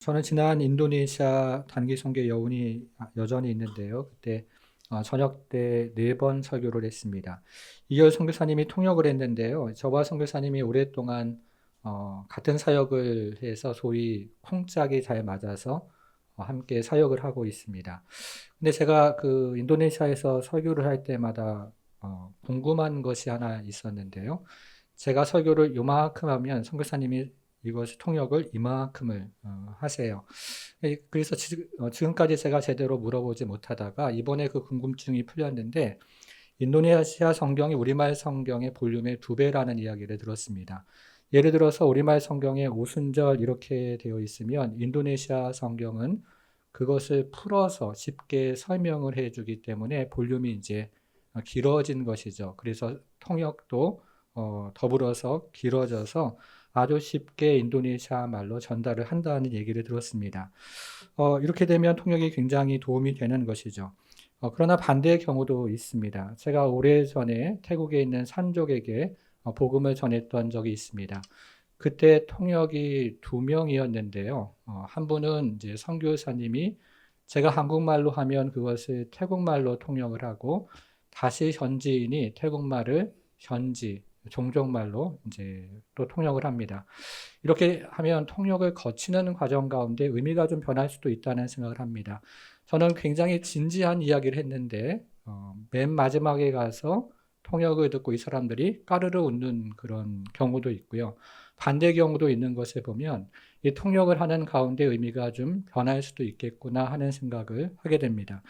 저는 지난 인도네시아 단기 선교 여운이 여전히 있는데요. 그때 저녁 때 4번 설교를 했습니다. 이열 선교사님이 통역을 했는데요. 저와 선교사님이 오랫동안 같은 사역을 해서 소위 콩짝이 잘 맞아서 함께 사역을 하고 있습니다. 근데 제가 그 인도네시아에서 설교를 할 때마다 궁금한 것이 하나 있었는데요. 제가 설교를 요만큼 하면 선교사님이 이것이 통역을 이만큼을 하세요. 그래서 지금까지 제가 제대로 물어보지 못하다가 이번에 그 궁금증이 풀렸는데 인도네시아 성경이 우리말 성경의 볼륨의 2배라는 이야기를 들었습니다. 예를 들어서 우리말 성경에 오순절 이렇게 되어 있으면 인도네시아 성경은 그것을 풀어서 쉽게 설명을 해주기 때문에 볼륨이 이제 길어진 것이죠. 그래서 통역도 더불어서 길어져서 아주 쉽게 인도네시아 말로 전달을 한다는 얘기를 들었습니다. 이렇게 되면 통역이 굉장히 도움이 되는 것이죠. 그러나 반대의 경우도 있습니다. 제가 오래전에 태국에 있는 산족에게 복음을 전했던 적이 있습니다. 그때 통역이 2명이었는데요. 한 분은 이제 선교사님이 제가 한국말로 하면 그것을 태국말로 통역을 하고 다시 현지인이 태국말을 현지 종족말로 이제 또 통역을 합니다. 이렇게 하면 통역을 거치는 과정 가운데 의미가 좀 변할 수도 있다는 생각을 합니다. 저는 굉장히 진지한 이야기를 했는데 맨 마지막에 가서 통역을 듣고 이 사람들이 까르르 웃는 그런 경우도 있고요. 반대 경우도 있는 것을 보면 이 통역을 하는 가운데 의미가 좀 변할 수도 있겠구나 하는 생각을 하게 됩니다.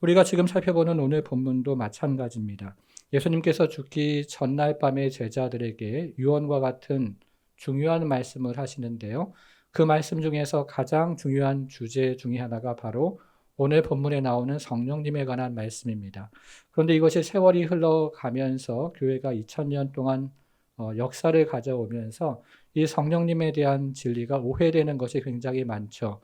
우리가 지금 살펴보는 오늘 본문도 마찬가지입니다. 예수님께서 죽기 전날 밤에 제자들에게 유언과 같은 중요한 말씀을 하시는데요. 그 말씀 중에서 가장 중요한 주제 중에 하나가 바로 오늘 본문에 나오는 성령님에 관한 말씀입니다. 그런데 이것이 세월이 흘러가면서 교회가 2000년 동안 역사를 가져오면서 이 성령님에 대한 진리가 오해되는 것이 굉장히 많죠.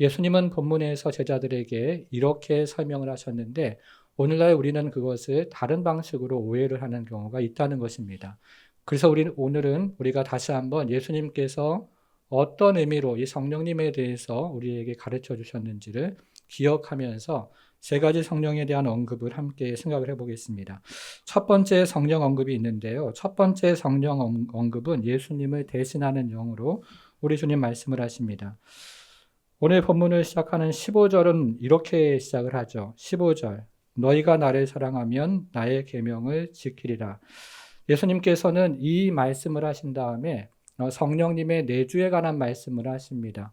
예수님은 본문에서 제자들에게 이렇게 설명을 하셨는데 오늘날 우리는 그것을 다른 방식으로 오해를 하는 경우가 있다는 것입니다. 그래서 오늘은 우리가 다시 한번 예수님께서 어떤 의미로 이 성령님에 대해서 우리에게 가르쳐 주셨는지를 기억하면서 3가지 성령에 대한 언급을 함께 생각을 해보겠습니다. 첫 번째 성령 언급이 있는데요. 첫 번째 성령 언급은 예수님을 대신하는 영으로 우리 주님 말씀을 하십니다. 오늘 본문을 시작하는 15절은 이렇게 시작을 하죠. 15절 너희가 나를 사랑하면 나의 계명을 지키리라. 예수님께서는 이 말씀을 하신 다음에 성령님의 내주에 관한 말씀을 하십니다.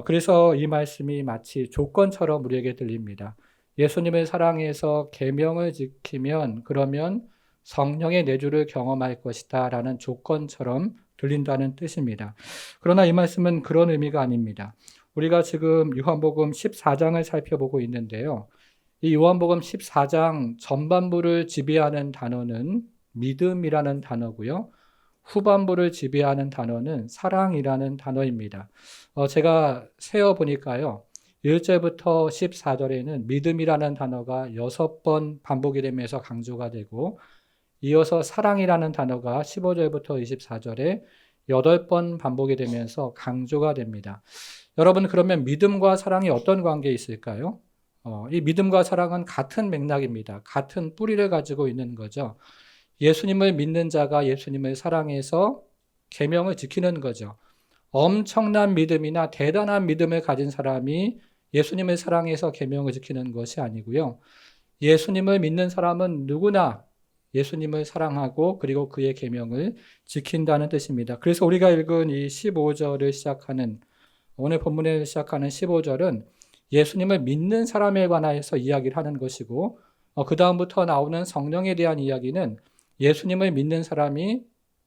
그래서 이 말씀이 마치 조건처럼 우리에게 들립니다. 예수님을 사랑해서 계명을 지키면 그러면 성령의 내주를 경험할 것이다 라는 조건처럼 들린다는 뜻입니다. 그러나 이 말씀은 그런 의미가 아닙니다. 우리가 지금 요한복음 14장을 살펴보고 있는데요. 이 요한복음 14장 전반부를 지배하는 단어는 믿음이라는 단어고요. 후반부를 지배하는 단어는 사랑이라는 단어입니다. 제가 세어보니까요. 1절부터 14절에는 믿음이라는 단어가 6번 반복이 되면서 강조가 되고 이어서 사랑이라는 단어가 15절부터 24절에 8번 반복이 되면서 강조가 됩니다. 여러분 그러면 믿음과 사랑이 어떤 관계에 있을까요? 이 믿음과 사랑은 같은 맥락입니다. 같은 뿌리를 가지고 있는 거죠. 예수님을 믿는 자가 예수님을 사랑해서 계명을 지키는 거죠. 엄청난 믿음이나 대단한 믿음을 가진 사람이 예수님을 사랑해서 계명을 지키는 것이 아니고요. 예수님을 믿는 사람은 누구나 예수님을 사랑하고 그리고 그의 계명을 지킨다는 뜻입니다. 그래서 우리가 읽은 이 15절을 시작하는 오늘 본문에 시작하는 15절은 예수님을 믿는 사람에 관해서 이야기를 하는 것이고 그 다음부터 나오는 성령에 대한 이야기는 예수님을 믿는 사람이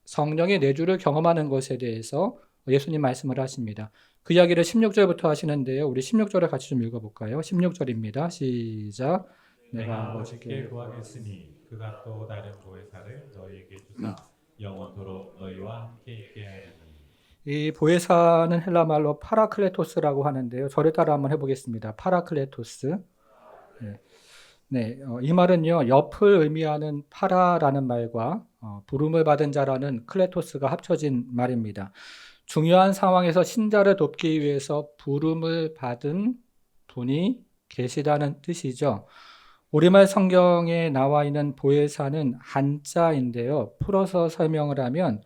성령의 내주를 경험하는 것에 대해서 예수님 말씀을 하십니다. 그 이야기를 16절부터 하시는데요. 우리 16절을 같이 좀 읽어볼까요? 16절입니다. 시작. 내가 아버지께 구하겠으니 그가 또 다른 보혜사를 너희에게 주사 영원토록 너희와 함께 있게 하리니. 이 보혜사는 헬라 말로 파라클레토스라고 하는데요. 저를 따라 한번 해보겠습니다. 파라클레토스. 네. 네, 이 말은요, 옆을 의미하는 파라라는 말과 부름을 받은 자라는 클레토스가 합쳐진 말입니다. 중요한 상황에서 신자를 돕기 위해서 부름을 받은 분이 계시다는 뜻이죠. 우리말 성경에 나와 있는 보혜사는 한자인데요. 풀어서 설명을 하면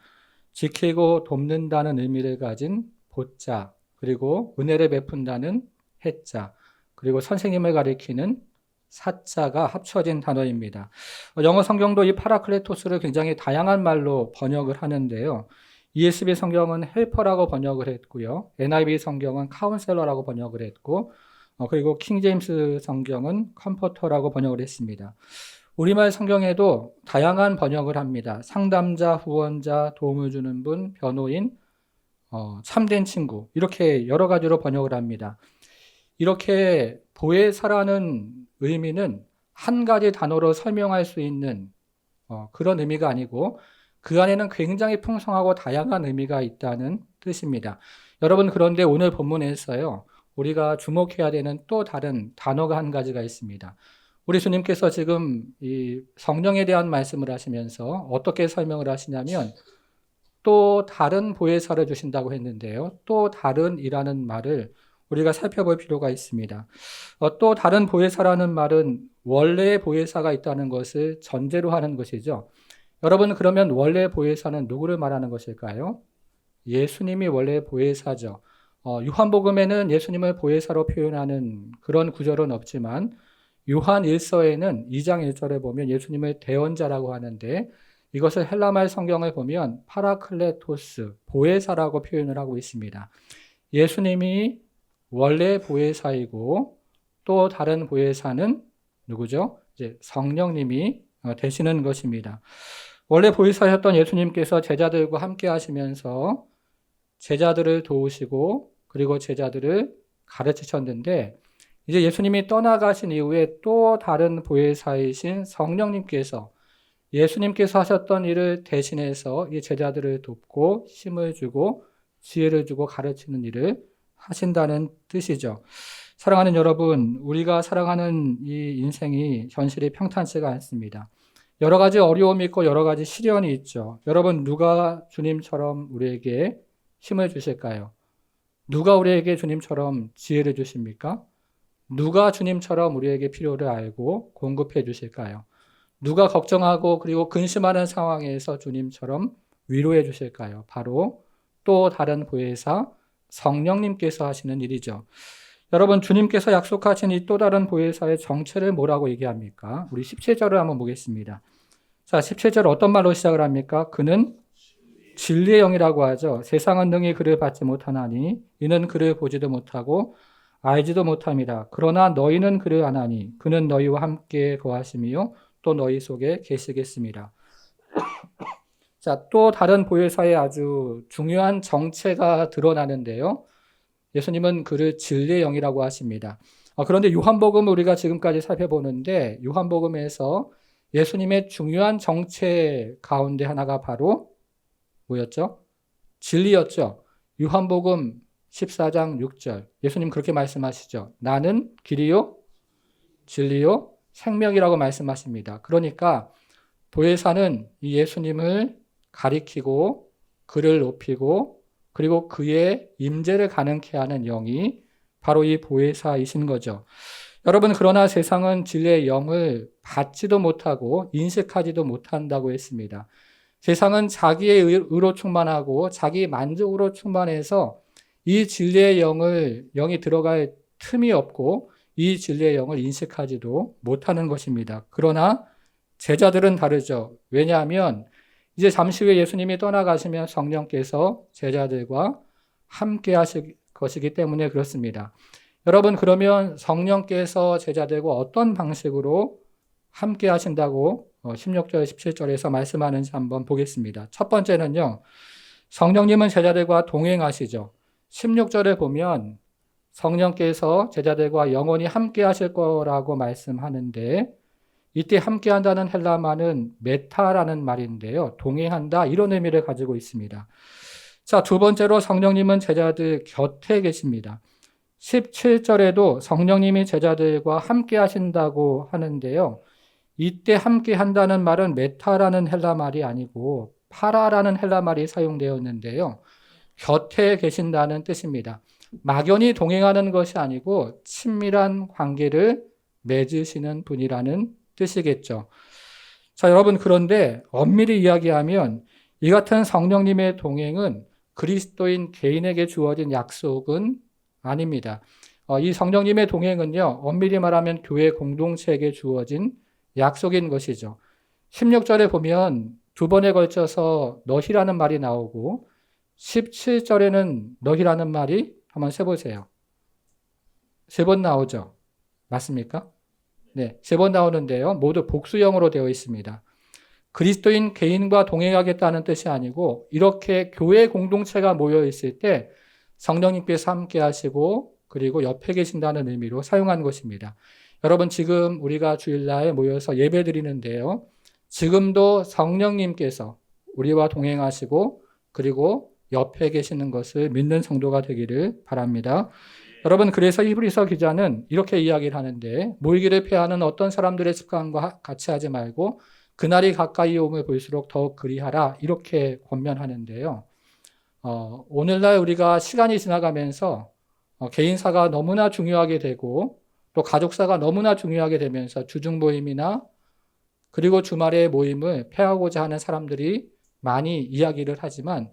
지키고 돕는다는 의미를 가진 보자, 그리고 은혜를 베푼다는 해자, 그리고 선생님을 가리키는 사자가 합쳐진 단어입니다. 영어 성경도 이 파라클레토스를 굉장히 다양한 말로 번역을 하는데요. ESV 성경은 헬퍼라고 번역을 했고요. NIV 성경은 카운셀러라고 번역을 했고, 그리고 킹제임스 성경은 컴포터라고 번역을 했습니다. 우리말 성경에도 다양한 번역을 합니다. 상담자, 후원자, 도움을 주는 분, 변호인, 참된 친구, 이렇게 여러 가지로 번역을 합니다. 이렇게 보혜사라는 의미는 한 가지 단어로 설명할 수 있는 그런 의미가 아니고 그 안에는 굉장히 풍성하고 다양한 의미가 있다는 뜻입니다. 여러분, 그런데 오늘 본문에서요, 우리가 주목해야 되는 또 다른 단어가 한 가지가 있습니다. 우리 주님께서 지금 이 성령에 대한 말씀을 하시면서 어떻게 설명을 하시냐면 또 다른 보혜사를 주신다고 했는데요. 또 다른이라는 말을 우리가 살펴볼 필요가 있습니다. 또 다른 보혜사라는 말은 원래의 보혜사가 있다는 것을 전제로 하는 것이죠. 여러분, 그러면 원래 보혜사는 누구를 말하는 것일까요? 예수님이 원래 보혜사죠. 요한복음에는 예수님을 보혜사로 표현하는 그런 구절은 없지만 요한 1서에는 2장 1절에 보면 예수님을 대언자라고 하는데 이것을 헬라말 성경을 보면 파라클레토스, 보혜사라고 표현을 하고 있습니다. 예수님이 원래 보혜사이고 또 다른 보혜사는 누구죠? 이제 성령님이 되시는 것입니다. 원래 보혜사였던 예수님께서 제자들과 함께 하시면서 제자들을 도우시고 그리고 제자들을 가르치셨는데 이제 예수님이 떠나가신 이후에 또 다른 보혜사이신 성령님께서 예수님께서 하셨던 일을 대신해서 이 제자들을 돕고 힘을 주고 지혜를 주고 가르치는 일을 하신다는 뜻이죠. 사랑하는 여러분, 우리가 살아가는 이 인생이 현실이 평탄치가 않습니다. 여러 가지 어려움이 있고 여러 가지 시련이 있죠. 여러분, 누가 주님처럼 우리에게 힘을 주실까요? 누가 우리에게 주님처럼 지혜를 주십니까? 누가 주님처럼 우리에게 필요를 알고 공급해 주실까요? 누가 걱정하고 그리고 근심하는 상황에서 주님처럼 위로해 주실까요? 바로 또 다른 보혜사 성령님께서 하시는 일이죠. 여러분, 주님께서 약속하신 이 또 다른 보혜사의 정체를 뭐라고 얘기합니까? 우리 17절을 한번 보겠습니다. 자, 17절 어떤 말로 시작을 합니까? 그는 진리의 영이라고 하죠. 세상은 능히 그를 받지 못하나니 이는 그를 보지도 못하고 알지도 못함이라. 그러나 너희는 그를 아나니 그는 너희와 함께 거하심이요 또 너희 속에 계시겠습니다. 자, 또 다른 보혜사의 아주 중요한 정체가 드러나는데요. 예수님은 그를 진리의 영이라고 하십니다. 그런데 요한복음을 우리가 지금까지 살펴보는데 요한복음에서 예수님의 중요한 정체 가운데 하나가 바로 뭐였죠? 진리였죠. 요한복음 14장 6절 예수님 그렇게 말씀하시죠. 나는 길이요 진리요 생명이라고 말씀하십니다. 그러니까 보혜사는 이 예수님을 가리키고 그를 높이고 그리고 그의 임재를 가능케 하는 영이 바로 이 보혜사이신 거죠. 여러분, 그러나 세상은 진리의 영을 받지도 못하고 인식하지도 못한다고 했습니다. 세상은 자기의 의로 충만하고 자기 만족으로 충만해서 이 진리의 영이 들어갈 틈이 없고 이 진리의 영을 인식하지도 못하는 것입니다. 그러나 제자들은 다르죠. 왜냐하면 이제 잠시 후에 예수님이 떠나가시면 성령께서 제자들과 함께 하실 것이기 때문에 그렇습니다. 여러분, 그러면 성령께서 제자들과 어떤 방식으로 함께 하신다고 16절, 17절에서 말씀하는지 한번 보겠습니다. 첫 번째는요, 성령님은 제자들과 동행하시죠. 16절에 보면 성령께서 제자들과 영원히 함께 하실 거라고 말씀하는데 이때 함께 한다는 헬라말은 메타라는 말인데요. 동행한다 이런 의미를 가지고 있습니다. 자, 두 번째로 성령님은 제자들 곁에 계십니다. 17절에도 성령님이 제자들과 함께 하신다고 하는데요. 이때 함께 한다는 말은 메타라는 헬라말이 아니고 파라라는 헬라말이 사용되었는데요. 곁에 계신다는 뜻입니다. 막연히 동행하는 것이 아니고 친밀한 관계를 맺으시는 분이라는 뜻이겠죠. 자, 여러분, 그런데 엄밀히 이야기하면 이 같은 성령님의 동행은 그리스도인 개인에게 주어진 약속은 아닙니다. 이 성령님의 동행은요, 엄밀히 말하면 교회 공동체에게 주어진 약속인 것이죠. 16절에 보면 두 번에 걸쳐서 너희라는 말이 나오고 17절에는 너희라는 말이 한번 세보세요. 세 번 나오죠. 맞습니까? 네, 세 번 나오는데요. 모두 복수형으로 되어 있습니다. 그리스도인 개인과 동행하겠다는 뜻이 아니고 이렇게 교회 공동체가 모여 있을 때 성령님께서 함께 하시고 그리고 옆에 계신다는 의미로 사용한 것입니다. 여러분, 지금 우리가 주일날 모여서 예배 드리는데요. 지금도 성령님께서 우리와 동행하시고 그리고 옆에 계시는 것을 믿는 성도가 되기를 바랍니다. 여러분, 그래서 히브리서 기자는 이렇게 이야기를 하는데 모이기를 패하는 어떤 사람들의 습관과 같이 하지 말고 그날이 가까이 오면 볼수록 더욱 그리하라 이렇게 권면하는데요. 오늘날 우리가 시간이 지나가면서 개인사가 너무나 중요하게 되고 또 가족사가 너무나 중요하게 되면서 주중 모임이나 그리고 주말의 모임을 패하고자 하는 사람들이 많이 이야기를 하지만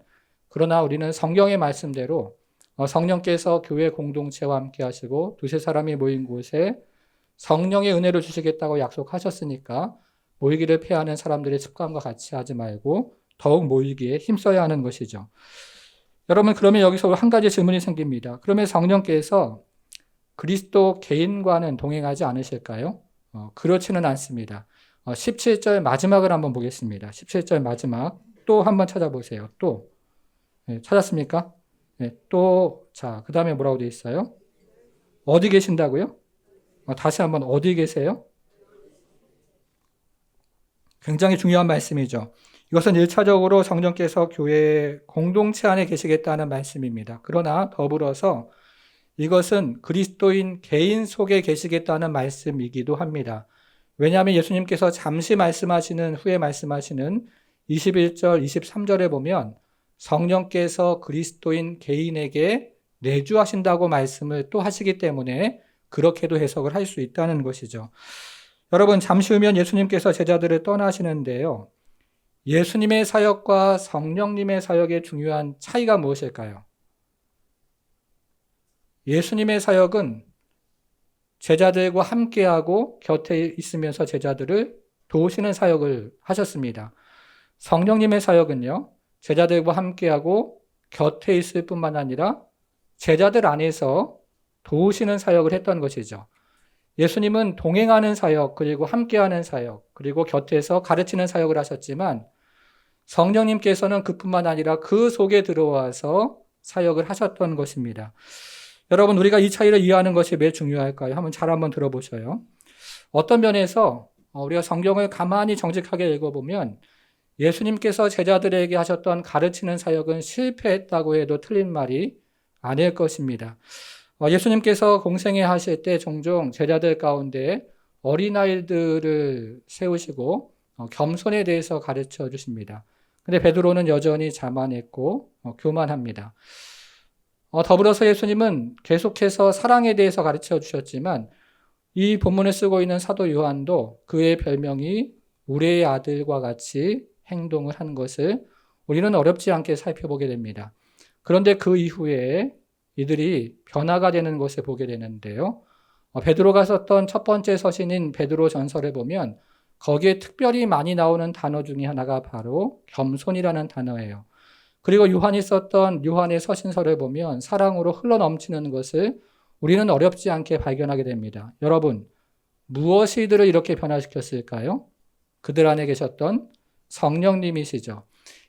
그러나 우리는 성경의 말씀대로 성령께서 교회 공동체와 함께 하시고 두세 사람이 모인 곳에 성령의 은혜를 주시겠다고 약속하셨으니까 모이기를 패하는 사람들의 습관과 같이 하지 말고 더욱 모이기에 힘써야 하는 것이죠. 여러분, 그러면 여기서 한 가지 질문이 생깁니다. 그러면 성령께서 그리스도 개인과는 동행하지 않으실까요? 그렇지는 않습니다. 17절 마지막을 한번 보겠습니다. 17절 마지막 또 한번 찾아보세요. 또 네, 찾았습니까? 네, 또 자, 그 다음에 뭐라고 되어 있어요? 어디 계신다고요? 다시 한번 어디 계세요? 굉장히 중요한 말씀이죠. 이것은 1차적으로 성령께서 교회 공동체 안에 계시겠다는 말씀입니다. 그러나 더불어서 이것은 그리스도인 개인 속에 계시겠다는 말씀이기도 합니다. 왜냐하면 예수님께서 잠시 말씀하시는 후에 말씀하시는 21절, 23절에 보면 성령께서 그리스도인 개인에게 내주하신다고 말씀을 또 하시기 때문에 그렇게도 해석을 할 수 있다는 것이죠. 여러분, 잠시 후면 예수님께서 제자들을 떠나시는데요. 예수님의 사역과 성령님의 사역의 중요한 차이가 무엇일까요? 예수님의 사역은 제자들과 함께하고 곁에 있으면서 제자들을 도우시는 사역을 하셨습니다. 성령님의 사역은요, 제자들과 함께하고 곁에 있을 뿐만 아니라 제자들 안에서 도우시는 사역을 했던 것이죠. 예수님은 동행하는 사역, 그리고 함께하는 사역, 그리고 곁에서 가르치는 사역을 하셨지만 성령님께서는 그뿐만 아니라 그 속에 들어와서 사역을 하셨던 것입니다. 여러분, 우리가 이 차이를 이해하는 것이 왜 중요할까요? 한번 들어보셔요. 어떤 면에서 우리가 성경을 가만히 정직하게 읽어보면 예수님께서 제자들에게 하셨던 가르치는 사역은 실패했다고 해도 틀린 말이 아닐 것입니다. 예수님께서 공생애 하실 때 종종 제자들 가운데 어린아이들을 세우시고 겸손에 대해서 가르쳐 주십니다. 근데 베드로는 여전히 자만했고 교만합니다. 더불어서 예수님은 계속해서 사랑에 대해서 가르쳐 주셨지만 이 본문을 쓰고 있는 사도 요한도 그의 별명이 우리의 아들과 같이 행동을 한 것을 우리는 어렵지 않게 살펴보게 됩니다. 그런데 그 이후에 이들이 변화가 되는 것을 보게 되는데요. 베드로가 썼던 첫 번째 서신인 베드로 전서를 보면 거기에 특별히 많이 나오는 단어 중에 하나가 바로 겸손이라는 단어예요. 그리고 요한이 썼던 요한의 서신서를 보면 사랑으로 흘러넘치는 것을 우리는 어렵지 않게 발견하게 됩니다. 여러분, 무엇이 이들을 이렇게 변화시켰을까요? 그들 안에 계셨던 성령님이시죠.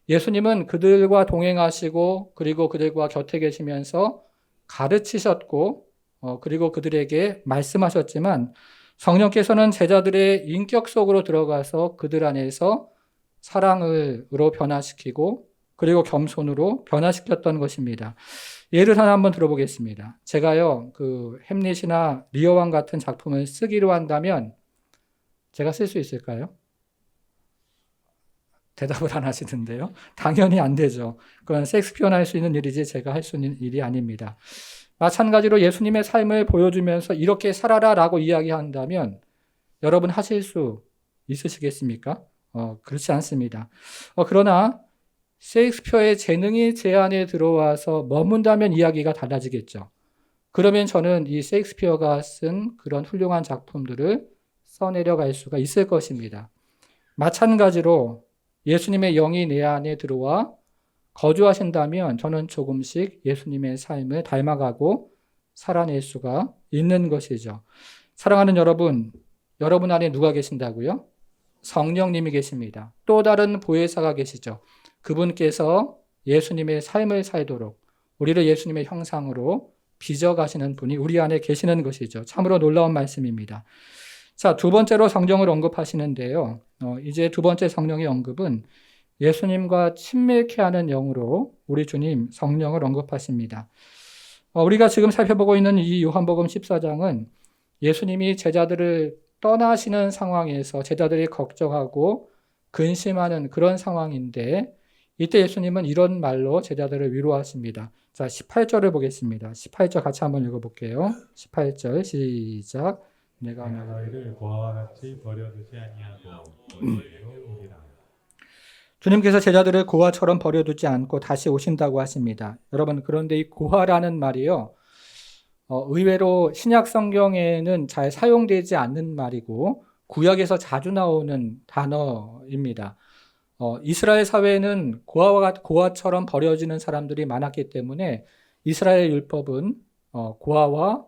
예수님은 그들과 동행하시고 그리고 그들과 곁에 계시면서 가르치셨고 그리고 그들에게 말씀하셨지만 성령께서는 제자들의 인격 속으로 들어가서 그들 안에서 사랑으로 변화시키고 그리고 겸손으로 변화시켰던 것입니다. 예를 하나 한번 들어보겠습니다. 제가요, 햄릿이나 리어왕 같은 작품을 쓰기로 한다면 제가 쓸 수 있을까요? 대답을 안 하시던데요. 당연히 안 되죠. 그건 셰익스피어나 할 수 있는 일이지 제가 할 수 있는 일이 아닙니다. 마찬가지로 예수님의 삶을 보여주면서 이렇게 살아라라고 이야기한다면 여러분 하실 수 있으시겠습니까? 그렇지 않습니다. 그러나 셰익스피어의 재능이 제 안에 들어와서 머문다면 이야기가 달라지겠죠. 그러면 저는 이 셰익스피어가 쓴 그런 훌륭한 작품들을 써내려갈 수가 있을 것입니다. 마찬가지로 예수님의 영이 내 안에 들어와 거주하신다면 저는 조금씩 예수님의 삶을 닮아가고 살아낼 수가 있는 것이죠. 사랑하는 여러분, 여러분 안에 누가 계신다고요? 성령님이 계십니다. 또 다른 보혜사가 계시죠. 그분께서 예수님의 삶을 살도록 우리를 예수님의 형상으로 빚어가시는 분이 우리 안에 계시는 것이죠. 참으로 놀라운 말씀입니다. 자, 두 번째로 성령을 언급하시는데요. 이제 두 번째 성령의 언급은 예수님과 친밀케 하는 영으로 우리 주님 성령을 언급하십니다. 우리가 지금 살펴보고 있는 이 요한복음 14장은 예수님이 제자들을 떠나시는 상황에서 제자들이 걱정하고 근심하는 그런 상황인데 이때 예수님은 이런 말로 제자들을 위로하십니다. 자, 18절을 보겠습니다. 18절 같이 한번 읽어볼게요. 18절 시작. 내가 너희를 고아와 같이 버려두지 아니하고 너희로 오리라. 주님께서 제자들을 고아처럼 버려두지 않고 다시 오신다고 하십니다. 여러분, 그런데 이 고아라는 말이요, 의외로 신약 성경에는 잘 사용되지 않는 말이고 구약에서 자주 나오는 단어입니다. 이스라엘 사회에는 고아처럼 버려지는 사람들이 많았기 때문에 이스라엘 율법은 고아와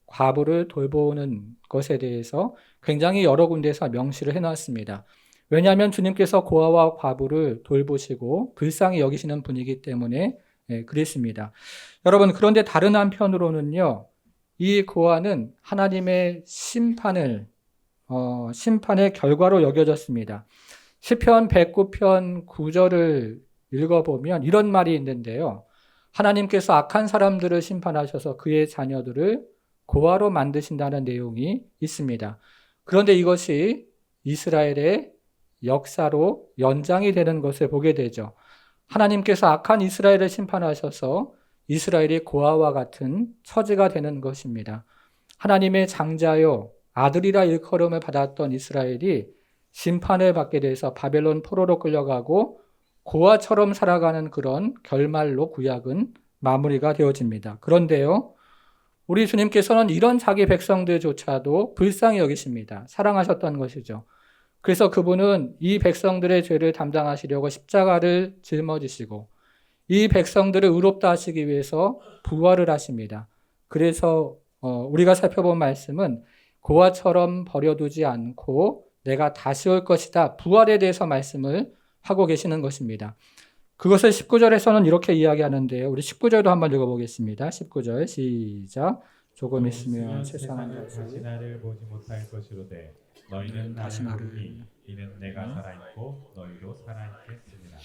과부를 돌보는 것에 대해서 굉장히 여러 군데에서 명시를 해놨습니다. 왜냐하면 주님께서 고아와 과부를 돌보시고 불쌍히 여기시는 분이기 때문에 그랬습니다. 여러분, 그런데 다른 한편으로는요, 이 고아는 하나님의 심판의 결과로 여겨졌습니다. 시편 109편 9절을 읽어보면 이런 말이 있는데요. 하나님께서 악한 사람들을 심판하셔서 그의 자녀들을 고아로 만드신다는 내용이 있습니다. 그런데 이것이 이스라엘의 역사로 연장이 되는 것을 보게 되죠. 하나님께서 악한 이스라엘을 심판하셔서 이스라엘이 고아와 같은 처지가 되는 것입니다. 하나님의 장자요 아들이라 일컬음을 받았던 이스라엘이 심판을 받게 돼서 바벨론 포로로 끌려가고 고아처럼 살아가는 그런 결말로 구약은 마무리가 되어집니다. 그런데요, 우리 주님께서는 이런 자기 백성들조차도 불쌍히 여기십니다. 사랑하셨던 것이죠. 그래서 그분은 이 백성들의 죄를 담당하시려고 십자가를 짊어지시고 이 백성들을 의롭다 하시기 위해서 부활을 하십니다. 그래서 우리가 살펴본 말씀은 고아처럼 버려두지 않고 내가 다시 올 것이다. 부활에 대해서 말씀을 하고 계시는 것입니다. 그것을 19절에서는 이렇게 이야기하는데요. 우리 19절도 한번 읽어보겠습니다. 19절 시작. 조금 있으면 세상은 다시 나를 보지 못할 것이로되 너희는 다시 나를 이는 내가 살아있고 너희도 살아있겠습니다.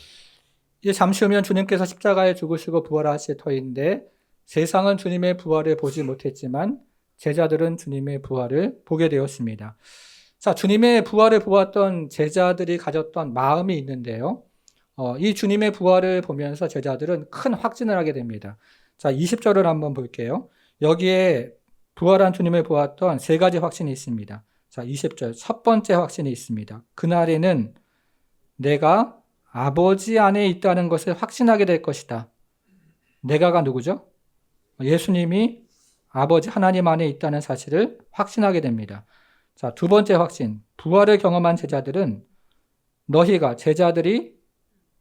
이제 잠시 후면 주님께서 십자가에 죽으시고 부활하실 터인데 세상은 주님의 부활을 보지 못했지만 제자들은 주님의 부활을 보게 되었습니다. 자, 주님의 부활을 보았던 제자들이 가졌던 마음이 있는데요. 이 주님의 부활을 보면서 제자들은 큰 확진을 하게 됩니다. 자, 20절을 한번 볼게요. 여기에 부활한 주님을 보았던 세 가지 확신이 있습니다. 자, 20절 첫 번째 확신이 있습니다. 그날에는 내가 아버지 안에 있다는 것을 확신하게 될 것이다. 내가가 누구죠? 예수님이 아버지 하나님 안에 있다는 사실을 확신하게 됩니다. 자, 두 번째 확신. 부활을 경험한 제자들은 제자들이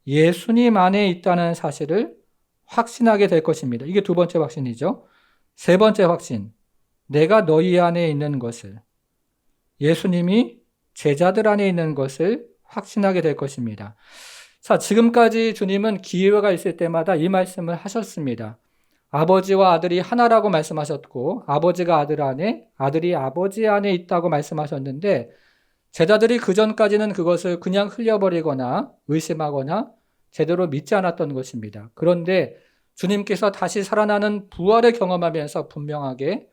예수님 안에 있다는 사실을 확신하게 될 것입니다. 이게 두 번째 확신이죠. 세 번째 확신. 내가 너희 안에 있는 것을, 예수님이 제자들 안에 있는 것을 확신하게 될 것입니다. 자, 지금까지 주님은 기회가 있을 때마다 이 말씀을 하셨습니다. 아버지와 아들이 하나라고 말씀하셨고 아버지가 아들 안에, 아들이 아버지 안에 있다고 말씀하셨는데 제자들이 그전까지는 그것을 그냥 흘려버리거나 의심하거나 제대로 믿지 않았던 것입니다. 그런데 주님께서 다시 살아나는 부활을 경험하면서 분명하게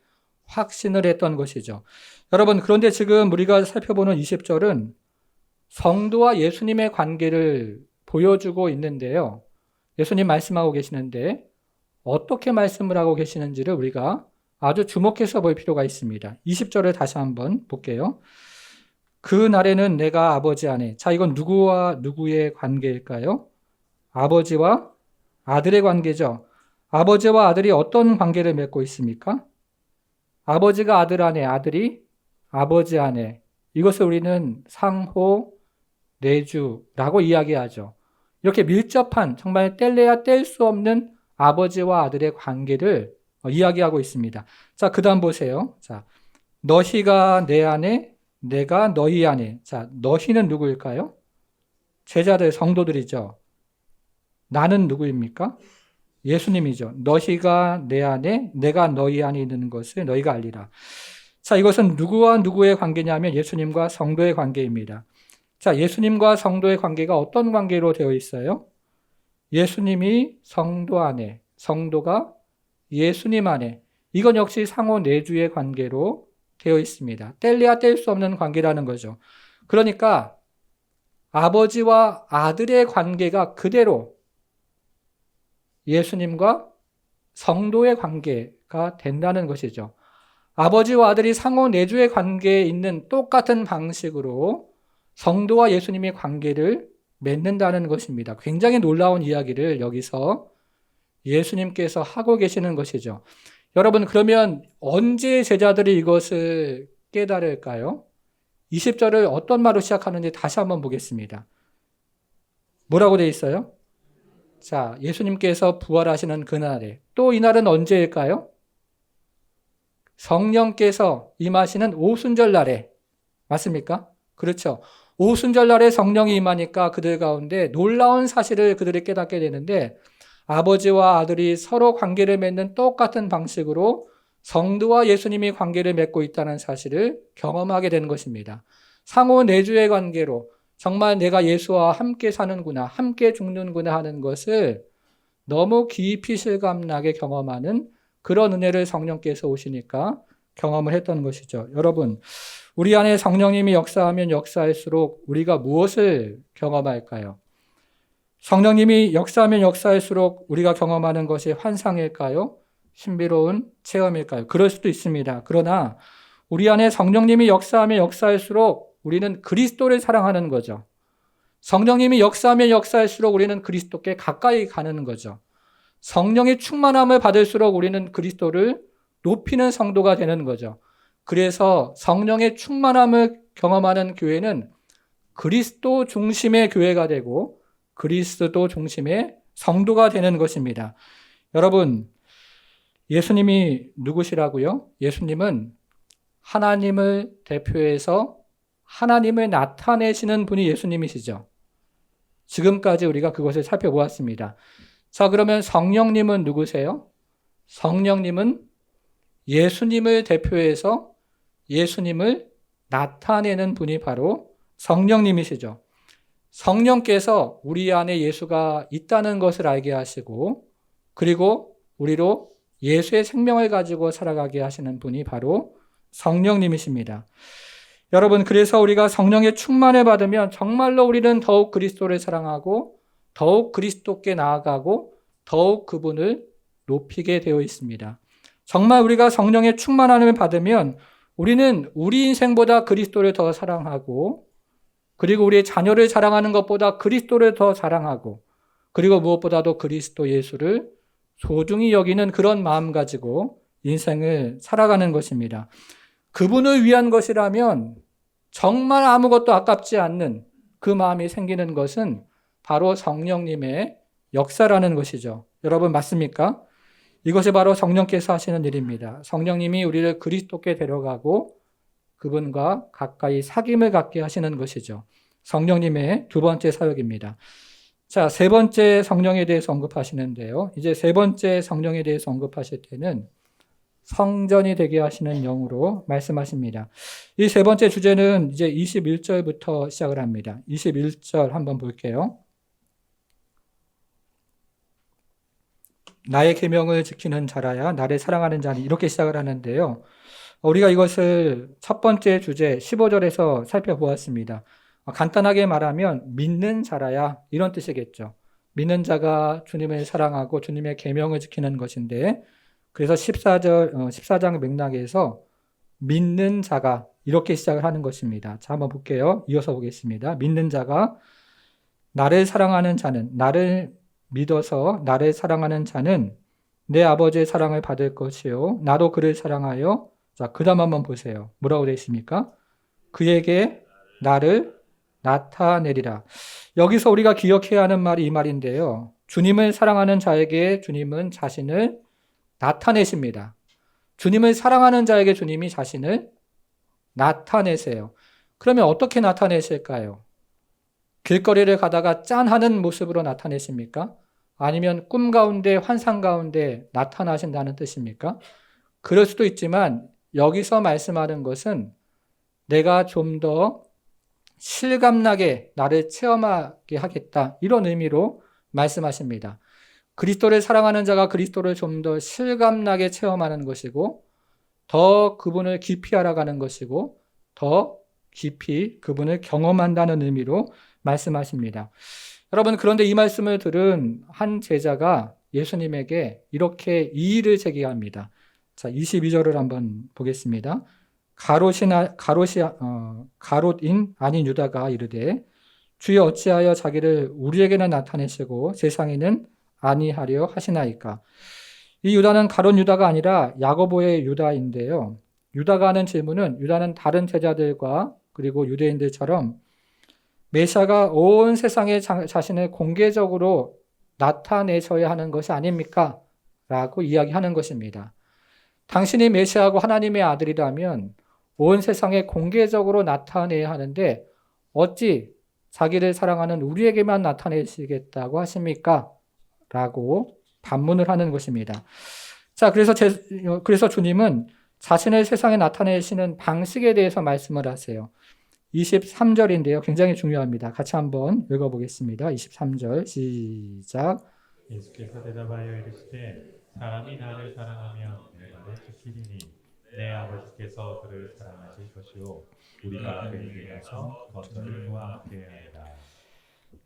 확신을 했던 것이죠. 여러분, 그런데 지금 우리가 살펴보는 20절은 성도와 예수님의 관계를 보여주고 있는데요. 예수님 말씀하고 계시는데 어떻게 말씀을 하고 계시는지를 우리가 아주 주목해서 볼 필요가 있습니다. 20절을 다시 한번 볼게요. 그 날에는 내가 아버지 안에, 자, 이건 누구와 누구의 관계일까요? 아버지와 아들의 관계죠. 아버지와 아들이 어떤 관계를 맺고 있습니까? 아버지가 아들 안에, 아들이 아버지 안에. 이것을 우리는 상호 내주라고 이야기하죠. 이렇게 밀접한, 정말 뗄래야 뗄 수 없는 아버지와 아들의 관계를 이야기하고 있습니다. 자, 그 다음 보세요. 자, 너희가 내 안에, 내가 너희 안에. 자, 너희는 누구일까요? 제자들, 성도들이죠. 나는 누구입니까? 예수님이죠. 너희가 내 안에, 내가 너희 안에 있는 것을 너희가 알리라. 자, 이것은 누구와 누구의 관계냐면 예수님과 성도의 관계입니다. 자, 예수님과 성도의 관계가 어떤 관계로 되어 있어요? 예수님이 성도 안에, 성도가 예수님 안에. 이건 역시 상호 내주의 관계로 되어 있습니다. 뗄래야 뗄 수 없는 관계라는 거죠. 그러니까 아버지와 아들의 관계가 그대로 예수님과 성도의 관계가 된다는 것이죠. 아버지와 아들이 상호 내주의 관계에 있는 똑같은 방식으로 성도와 예수님의 관계를 맺는다는 것입니다. 굉장히 놀라운 이야기를 여기서 예수님께서 하고 계시는 것이죠. 여러분, 그러면 언제 제자들이 이것을 깨달을까요? 20절을 어떤 말로 시작하는지 다시 한번 보겠습니다. 뭐라고 되어 있어요? 자, 예수님께서 부활하시는 그날에, 또 이날은 언제일까요? 성령께서 임하시는 오순절 날에. 맞습니까? 그렇죠. 오순절 날에 성령이 임하니까 그들 가운데 놀라운 사실을 그들이 깨닫게 되는데, 아버지와 아들이 서로 관계를 맺는 똑같은 방식으로 성도와 예수님이 관계를 맺고 있다는 사실을 경험하게 되는 것입니다. 상호 내주의 관계로 정말 내가 예수와 함께 사는구나, 함께 죽는구나 하는 것을 너무 깊이 실감나게 경험하는 그런 은혜를 성령께서 오시니까 경험을 했던 것이죠. 여러분, 우리 안에 성령님이 역사하면 역사할수록 우리가 무엇을 경험할까요? 성령님이 역사하면 역사할수록 우리가 경험하는 것이 환상일까요? 신비로운 체험일까요? 그럴 수도 있습니다. 그러나 우리 안에 성령님이 역사하면 역사할수록 우리는 그리스도를 사랑하는 거죠. 성령님이 역사하면 역사할수록 우리는 그리스도께 가까이 가는 거죠. 성령의 충만함을 받을수록 우리는 그리스도를 높이는 성도가 되는 거죠. 그래서 성령의 충만함을 경험하는 교회는 그리스도 중심의 교회가 되고 그리스도 중심의 성도가 되는 것입니다. 여러분, 예수님이 누구시라고요? 예수님은 하나님을 대표해서 하나님을 나타내시는 분이 예수님이시죠. 지금까지 우리가 그것을 살펴보았습니다. 자, 그러면 성령님은 누구세요? 성령님은 예수님을 대표해서 예수님을 나타내는 분이 바로 성령님이시죠. 성령께서 우리 안에 예수가 있다는 것을 알게 하시고, 그리고 우리로 예수의 생명을 가지고 살아가게 하시는 분이 바로 성령님이십니다. 여러분, 그래서 우리가 성령의 충만을 받으면 정말로 우리는 더욱 그리스도를 사랑하고 더욱 그리스도께 나아가고 더욱 그분을 높이게 되어 있습니다. 정말 우리가 성령의 충만함을 받으면 우리는 우리 인생보다 그리스도를 더 사랑하고, 그리고 우리의 자녀를 사랑하는 것보다 그리스도를 더 사랑하고, 그리고 무엇보다도 그리스도 예수를 소중히 여기는 그런 마음 가지고 인생을 살아가는 것입니다. 그분을 위한 것이라면 정말 아무것도 아깝지 않는 그 마음이 생기는 것은 바로 성령님의 역사라는 것이죠. 여러분, 맞습니까? 이것이 바로 성령께서 하시는 일입니다. 성령님이 우리를 그리스도께 데려가고 그분과 가까이 사귐을 갖게 하시는 것이죠. 성령님의 두 번째 사역입니다. 자, 세 번째 성령에 대해서 언급하시는데요. 이제 세 번째 성령에 대해서 언급하실 때는 성전이 되게 하시는 영으로 말씀하십니다. 이 세 번째 주제는 이제 21절부터 시작을 합니다. 21절 한번 볼게요. 나의 계명을 지키는 자라야 나를 사랑하는 자니, 이렇게 시작을 하는데요. 우리가 이것을 첫 번째 주제 15절에서 살펴보았습니다. 간단하게 말하면 믿는 자라야 이런 뜻이겠죠. 믿는 자가 주님을 사랑하고 주님의 계명을 지키는 것인데 그래서 14장 맥락에서 믿는 자가 이렇게 시작을 하는 것입니다. 자, 한번 볼게요. 이어서 보겠습니다. 믿는 자가 나를 사랑하는 자는 나를 믿어서 나를 사랑하는 자는 내 아버지의 사랑을 받을 것이요 나도 그를 사랑하여 자, 그다음 한번 보세요. 뭐라고 되어 있습니까? 그에게 나를 나타내리라. 여기서 우리가 기억해야 하는 말이 이 말인데요. 주님을 사랑하는 자에게 주님은 자신을 나타내십니다. 주님을 사랑하는 자에게 주님이 자신을 나타내세요. 그러면 어떻게 나타내실까요? 길거리를 가다가 짠하는 모습으로 나타내십니까? 아니면 꿈 가운데 환상 가운데 나타나신다는 뜻입니까? 그럴 수도 있지만 여기서 말씀하는 것은 내가 좀 더 실감나게 나를 체험하게 하겠다 이런 의미로 말씀하십니다. 그리스도를 사랑하는 자가 그리스도를 좀 더 실감나게 체험하는 것이고 더 그분을 깊이 알아가는 것이고 더 깊이 그분을 경험한다는 의미로 말씀하십니다. 여러분 그런데 이 말씀을 들은 한 제자가 예수님에게 이렇게 이의를 제기합니다. 자, 22절을 한번 보겠습니다. 가롯인 아닌 유다가 이르되 주여 어찌하여 자기를 우리에게는 나타내시고 세상에는 아니하려 하시나이까. 이 유다는 가롯 유다가 아니라 야고보의 유다인데요. 유다가 하는 질문은 유다는 다른 제자들과 그리고 유대인들처럼 메시아가 온 세상에 자신을 공개적으로 나타내셔야 하는 것이 아닙니까? 라고 이야기하는 것입니다. 당신이 메시아고 하나님의 아들이라면 온 세상에 공개적으로 나타내야 하는데 어찌 자기를 사랑하는 우리에게만 나타내시겠다고 하십니까? 라고 반문을 하는 것입니다. 자, 그래서 주님은 자신을 세상에 나타내시는 방식에 대해서 말씀을 하세요. 23절인데요. 굉장히 중요합니다. 같이 한번 읽어보겠습니다. 23절 시작. 예수께서 대답하여 이르시되 사람이 나를 사랑하면 내 말을 지키리니 내 아버지께서 그를 사랑하실 것이요 우리가 그에게 가서 거처를 그와 함께 하리라.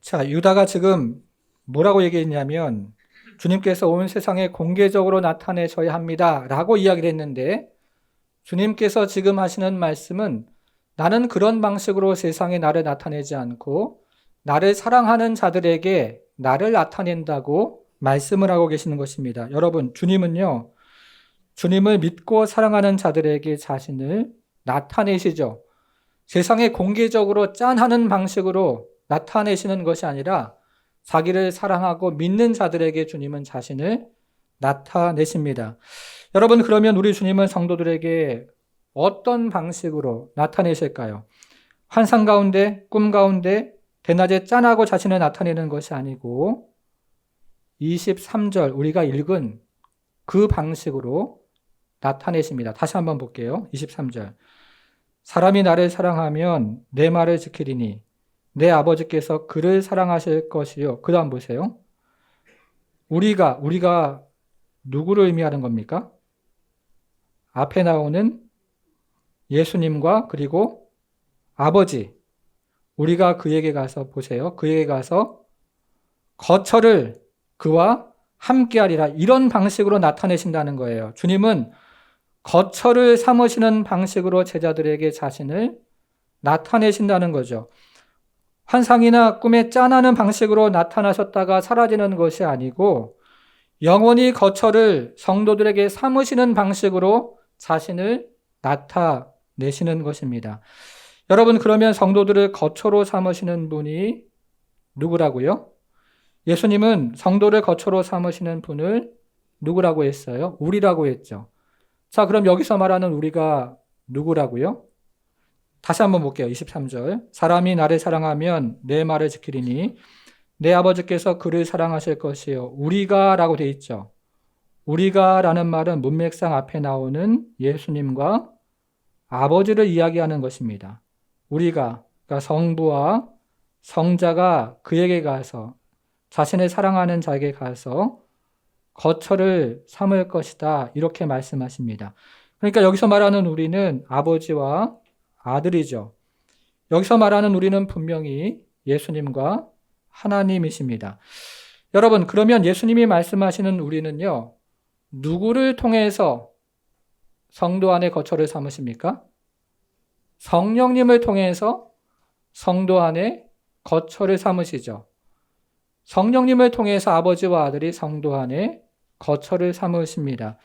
자, 유다가 지금 뭐라고 얘기했냐면 주님께서 온 세상에 공개적으로 나타내셔야 합니다. 라고 이야기를 했는데 주님께서 지금 하시는 말씀은 나는 그런 방식으로 세상에 나를 나타내지 않고 나를 사랑하는 자들에게 나를 나타낸다고 말씀을 하고 계시는 것입니다. 여러분, 주님은요, 주님을 믿고 사랑하는 자들에게 자신을 나타내시죠. 세상에 공개적으로 짠하는 방식으로 나타내시는 것이 아니라 자기를 사랑하고 믿는 자들에게 주님은 자신을 나타내십니다. 여러분, 그러면 우리 주님은 성도들에게 어떤 방식으로 나타내실까요? 환상 가운데, 꿈 가운데, 대낮에 짠하고 자신을 나타내는 것이 아니고 23절 우리가 읽은 그 방식으로 나타내십니다. 다시 한번 볼게요. 23절. 사람이 나를 사랑하면 내 말을 지키리니 내 아버지께서 그를 사랑하실 것이요. 그 다음 보세요. 우리가 누구를 의미하는 겁니까? 앞에 나오는 예수님과 그리고 아버지. 우리가 그에게 가서 보세요. 그에게 가서 거처를 그와 함께하리라. 이런 방식으로 나타내신다는 거예요. 주님은 거처를 삼으시는 방식으로 제자들에게 자신을 나타내신다는 거죠. 환상이나 꿈에 짠하는 방식으로 나타나셨다가 사라지는 것이 아니고 영원히 거처를 성도들에게 삼으시는 방식으로 자신을 나타내시는 것입니다. 여러분, 그러면 성도들을 거처로 삼으시는 분이 누구라고요? 예수님은 성도를 거처로 삼으시는 분을 누구라고 했어요? 우리라고 했죠. 자, 그럼 여기서 말하는 우리가 누구라고요? 다시 한번 볼게요. 23절. 사람이 나를 사랑하면 내 말을 지키리니 내 아버지께서 그를 사랑하실 것이요. 우리가 라고 돼 있죠. 우리가 라는 말은 문맥상 앞에 나오는 예수님과 아버지를 이야기하는 것입니다. 우리가, 그러니까 성부와 성자가 그에게 가서 자신을 사랑하는 자에게 가서 거처를 삼을 것이다. 이렇게 말씀하십니다. 그러니까 여기서 말하는 우리는 아버지와 아들이죠. 여기서 말하는 우리는 분명히 예수님과 하나님이십니다. 여러분, 그러면 예수님이 말씀하시는 우리는요, 누구를 통해서 성도 안에 거처를 삼으십니까? 성령님을 통해서 성도 안에 거처를 삼으시죠. 성령님을 통해서 아버지와 아들이 성도 안에 거처를 삼으십니다.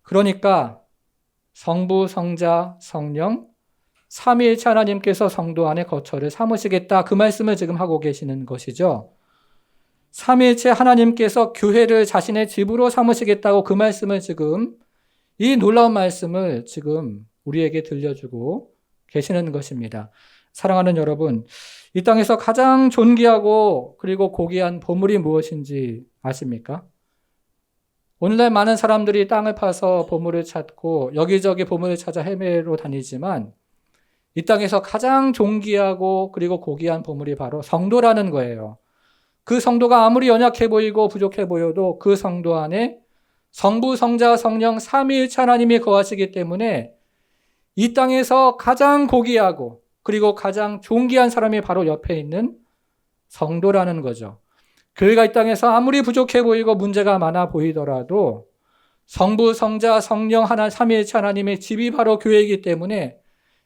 그러니까 성부, 성자, 성령, 삼위일체 하나님께서 성도 안에 거처를 삼으시겠다. 그 말씀을 지금 하고 계시는 것이죠. 삼위일체 하나님께서 교회를 자신의 집으로 삼으시겠다고 그 말씀을 지금, 이 놀라운 말씀을 지금 우리에게 들려주고 계시는 것입니다. 사랑하는 여러분, 이 땅에서 가장 존귀하고 그리고 고귀한 보물이 무엇인지 아십니까? 오늘날 많은 사람들이 땅을 파서 보물을 찾고 여기저기 보물을 찾아 헤매러 다니지만 이 땅에서 가장 존귀하고 그리고 고귀한 보물이 바로 성도라는 거예요. 그 성도가 아무리 연약해 보이고 부족해 보여도 그 성도 안에 성부, 성자, 성령 삼위일체 하나님이 거하시기 때문에 이 땅에서 가장 고귀하고 그리고 가장 존귀한 사람이 바로 옆에 있는 성도라는 거죠. 교회가 이 땅에서 아무리 부족해 보이고 문제가 많아 보이더라도 성부, 성자, 성령 하나 삼위일체 하나님의 집이 바로 교회이기 때문에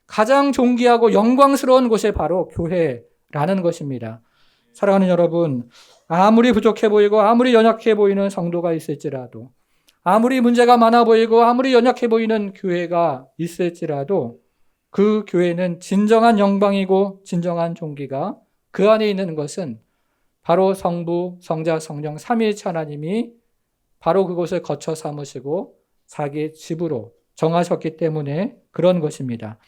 가장 존귀하고 영광스러운 곳이 바로 교회라는 것입니다. 사랑하는 여러분, 아무리 부족해 보이고 아무리 연약해 보이는 성도가 있을지라도 아무리 문제가 많아 보이고 아무리 연약해 보이는 교회가 있을지라도 그 교회는 진정한 영광이고 진정한 존귀가 그 안에 있는 것은 바로 성부, 성자, 성령 삼위일체 하나님이 바로 그곳을 거처 삼으시고 자기의 집으로 정하셨기 때문에 그런 것입니다.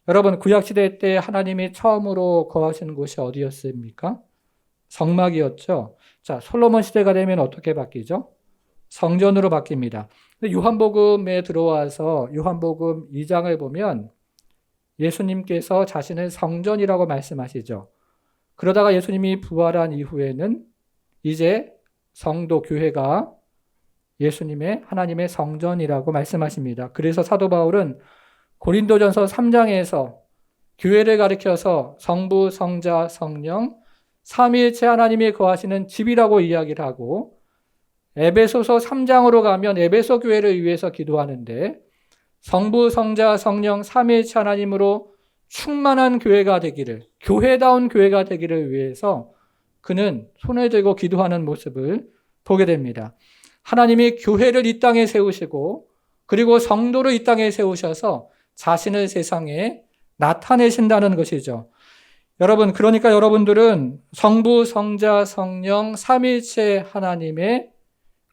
여러분, 구약시대 때 하나님이 처음으로 거하시는 곳이 어디였습니까? 성막이었죠. 자, 솔로몬 시대가 되면 어떻게 바뀌죠? 성전으로 바뀝니다. 요한복음에 들어와서 요한복음 2장을 보면 예수님께서 자신을 성전이라고 말씀하시죠. 그러다가 예수님이 부활한 이후에는 이제 성도 교회가 예수님의 하나님의 성전이라고 말씀하십니다. 그래서 사도 바울은 고린도전서 3장에서 교회를 가리켜서 성부, 성자, 성령 삼위일체 하나님이 거하시는 집이라고 이야기를 하고 에베소서 3장으로 가면 에베소 교회를 위해서 기도하는데 성부, 성자, 성령 삼위일체 하나님으로 충만한 교회가 되기를, 교회다운 교회가 되기를 위해서 그는 손을 들고 기도하는 모습을 보게 됩니다. 하나님이 교회를 이 땅에 세우시고 그리고 성도를 이 땅에 세우셔서 자신을 세상에 나타내신다는 것이죠. 여러분, 그러니까 여러분들은 성부, 성자, 성령 삼위일체 하나님의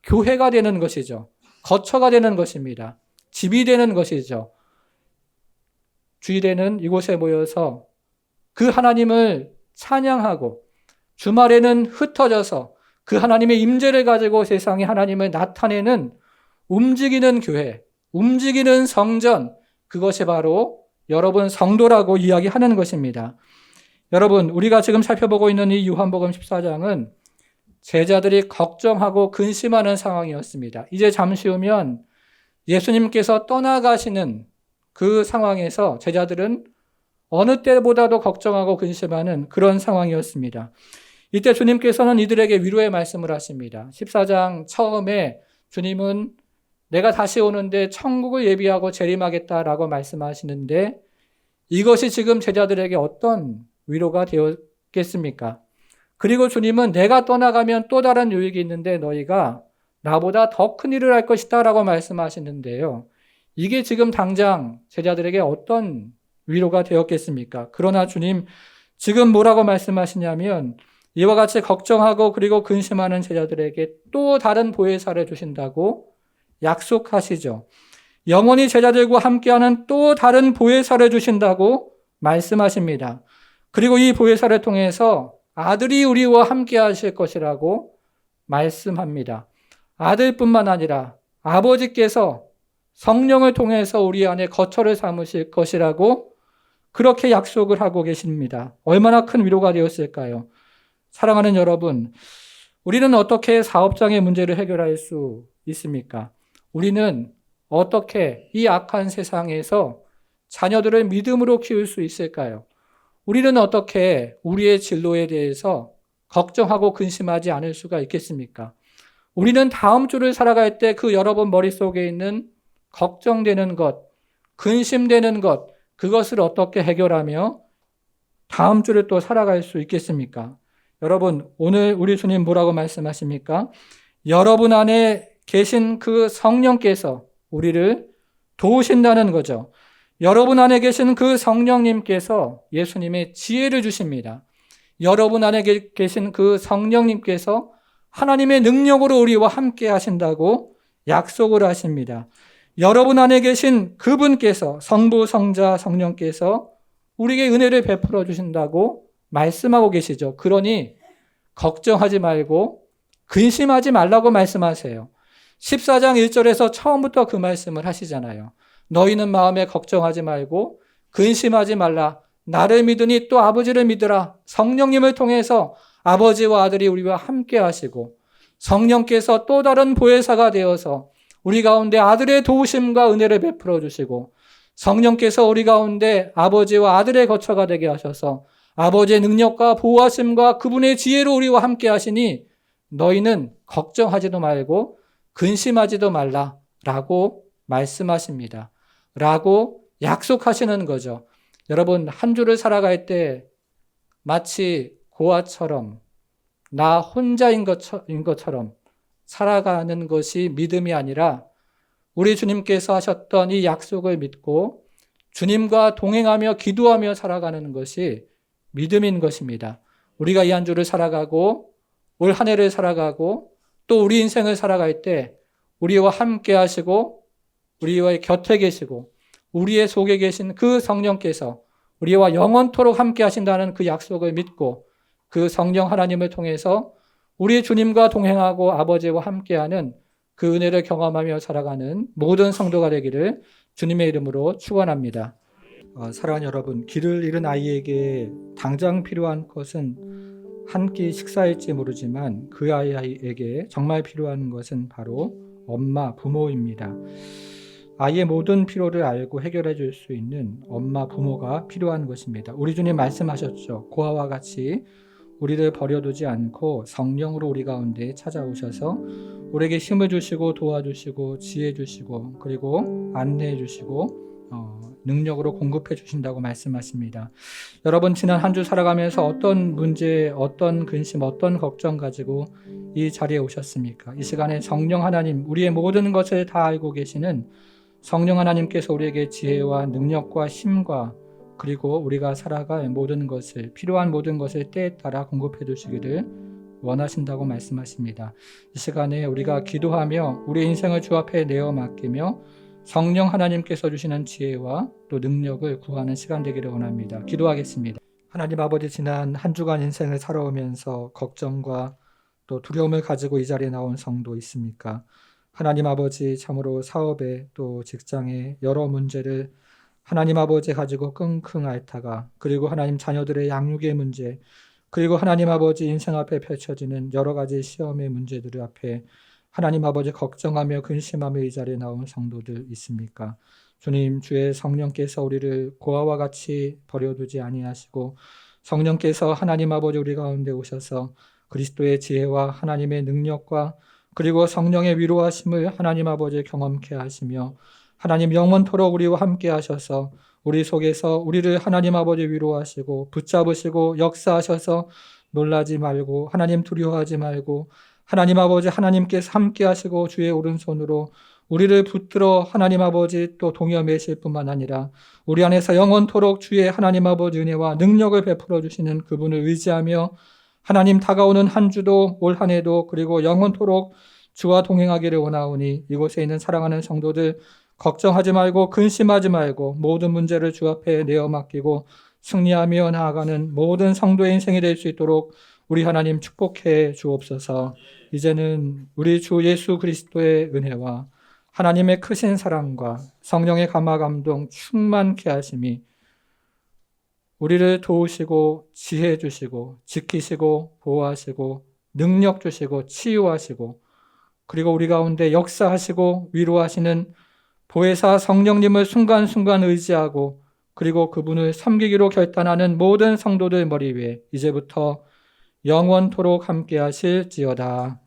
교회가 되는 것이죠. 거처가 되는 것입니다. 집이 되는 것이죠. 주일에는 이곳에 모여서 그 하나님을 찬양하고 주말에는 흩어져서 그 하나님의 임재를 가지고 세상에 하나님을 나타내는 움직이는 교회, 움직이는 성전, 그것이 바로 여러분 성도라고 이야기하는 것입니다. 여러분, 우리가 지금 살펴보고 있는 이 요한복음 14장은 제자들이 걱정하고 근심하는 상황이었습니다. 이제 잠시 후면 예수님께서 떠나가시는 그 상황에서 제자들은 어느 때보다도 걱정하고 근심하는 그런 상황이었습니다. 이때 주님께서는 이들에게 위로의 말씀을 하십니다. 14장 처음에 주님은 내가 다시 오는데 천국을 예비하고 재림하겠다라고 말씀하시는데 이것이 지금 제자들에게 어떤 위로가 되었겠습니까? 그리고 주님은 내가 떠나가면 또 다른 유익이 있는데 너희가 나보다 더 큰 일을 할 것이다 라고 말씀하시는데요. 이게 지금 당장 제자들에게 어떤 위로가 되었겠습니까? 그러나 주님 지금 뭐라고 말씀하시냐면 이와 같이 걱정하고 그리고 근심하는 제자들에게 또 다른 보혜사를 주신다고 약속하시죠. 영원히 제자들과 함께하는 또 다른 보혜사를 주신다고 말씀하십니다. 그리고 이 보혜사를 통해서 아들이 우리와 함께 하실 것이라고 말씀합니다. 아들뿐만 아니라 아버지께서 성령을 통해서 우리 안에 거처를 삼으실 것이라고 그렇게 약속을 하고 계십니다. 얼마나 큰 위로가 되었을까요? 사랑하는 여러분, 우리는 어떻게 사업장의 문제를 해결할 수 있습니까? 우리는 어떻게 이 악한 세상에서 자녀들을 믿음으로 키울 수 있을까요? 우리는 어떻게 우리의 진로에 대해서 걱정하고 근심하지 않을 수가 있겠습니까? 우리는 다음 주를 살아갈 때 그 여러분 머릿속에 있는 걱정되는 것, 근심되는 것, 그것을 어떻게 해결하며 다음 주를 또 살아갈 수 있겠습니까? 여러분, 오늘 우리 주님 뭐라고 말씀하십니까? 여러분 안에 계신 그 성령께서 우리를 도우신다는 거죠. 여러분 안에 계신 그 성령님께서 예수님의 지혜를 주십니다. 여러분 안에 계신 그 성령님께서 하나님의 능력으로 우리와 함께 하신다고 약속을 하십니다. 여러분 안에 계신 그분께서 성부, 성자, 성령께서 우리에게 은혜를 베풀어 주신다고 말씀하고 계시죠. 그러니 걱정하지 말고 근심하지 말라고 말씀하세요. 14장 1절에서 처음부터 그 말씀을 하시잖아요. 너희는 마음에 걱정하지 말고 근심하지 말라. 나를 믿으니 또 아버지를 믿으라. 성령님을 통해서 아버지와 아들이 우리와 함께 하시고 성령께서 또 다른 보혜사가 되어서 우리 가운데 아들의 도우심과 은혜를 베풀어 주시고 성령께서 우리 가운데 아버지와 아들의 거처가 되게 하셔서 아버지의 능력과 보호하심과 그분의 지혜로 우리와 함께 하시니 너희는 걱정하지도 말고 근심하지도 말라라고 말씀하십니다. 라고 약속하시는 거죠. 여러분, 한 주를 살아갈 때 마치 고아처럼 나 혼자인 것처럼 살아가는 것이 믿음이 아니라 우리 주님께서 하셨던 이 약속을 믿고 주님과 동행하며 기도하며 살아가는 것이 믿음인 것입니다. 우리가 이 한 주를 살아가고 올 한 해를 살아가고 또 우리 인생을 살아갈 때 우리와 함께 하시고 우리와 곁에 계시고 우리의 속에 계신 그 성령께서 우리와 영원토록 함께 하신다는 그 약속을 믿고 그 성령 하나님을 통해서 우리 주님과 동행하고 아버지와 함께하는 그 은혜를 경험하며 살아가는 모든 성도가 되기를 주님의 이름으로 축원합니다. 사랑하는 여러분, 길을 잃은 아이에게 당장 필요한 것은 한 끼 식사일지 모르지만 그 아이에게 정말 필요한 것은 바로 엄마, 부모입니다. 아이의 모든 필요를 알고 해결해 줄 수 있는 엄마, 부모가 필요한 것입니다. 우리 주님 말씀하셨죠. 고아와 같이 우리를 버려두지 않고 성령으로 우리 가운데 찾아오셔서 우리에게 힘을 주시고 도와주시고 지혜 주시고 그리고 안내해 주시고 능력으로 공급해 주신다고 말씀하십니다. 여러분, 지난 한 주 살아가면서 어떤 문제, 어떤 근심, 어떤 걱정 가지고 이 자리에 오셨습니까? 이 시간에 성령 하나님, 우리의 모든 것을 다 알고 계시는 성령 하나님께서 우리에게 지혜와 능력과 힘과 그리고 우리가 살아갈 모든 것을, 필요한 모든 것을 때에 따라 공급해 주시기를 원하신다고 말씀하십니다. 이 시간에 우리가 기도하며 우리 인생을 주 앞에 내어 맡기며 성령 하나님께서 주시는 지혜와 또 능력을 구하는 시간 되기를 원합니다. 기도하겠습니다. 하나님 아버지, 지난 한 주간 인생을 살아오면서 걱정과 또 두려움을 가지고 이 자리에 나온 성도 있습니까? 하나님 아버지, 참으로 사업에 또 직장에 여러 문제를 하나님 아버지 가지고 끙끙 앓다가 그리고 하나님 자녀들의 양육의 문제 그리고 하나님 아버지 인생 앞에 펼쳐지는 여러 가지 시험의 문제들 앞에 하나님 아버지 걱정하며 근심하며 이 자리에 나온 성도들 있습니까? 주님, 주의 성령께서 우리를 고아와 같이 버려두지 아니하시고 성령께서 하나님 아버지 우리 가운데 오셔서 그리스도의 지혜와 하나님의 능력과 그리고 성령의 위로하심을 하나님 아버지 경험케 하시며 하나님 영원토록 우리와 함께 하셔서 우리 속에서 우리를 하나님 아버지 위로하시고 붙잡으시고 역사하셔서 놀라지 말고 하나님 두려워하지 말고 하나님 아버지 하나님께서 함께 하시고 주의 오른손으로 우리를 붙들어 하나님 아버지 또 동여 매실 뿐만 아니라 우리 안에서 영원토록 주의 하나님 아버지 은혜와 능력을 베풀어 주시는 그분을 의지하며 하나님 다가오는 한 주도 올 한 해도 그리고 영원토록 주와 동행하기를 원하오니 이곳에 있는 사랑하는 성도들 걱정하지 말고 근심하지 말고 모든 문제를 주 앞에 내어 맡기고 승리하며 나아가는 모든 성도의 인생이 될 수 있도록 우리 하나님 축복해 주옵소서. 이제는 우리 주 예수 그리스도의 은혜와 하나님의 크신 사랑과 성령의 감화 감동 충만케 하심이 우리를 도우시고 지혜 주시고 지키시고 보호하시고 능력 주시고 치유하시고 그리고 우리 가운데 역사하시고 위로하시는 보혜사 성령님을 순간순간 의지하고 그리고 그분을 섬기기로 결단하는 모든 성도들 머리 위에 이제부터 영원토록 함께 하실지어다.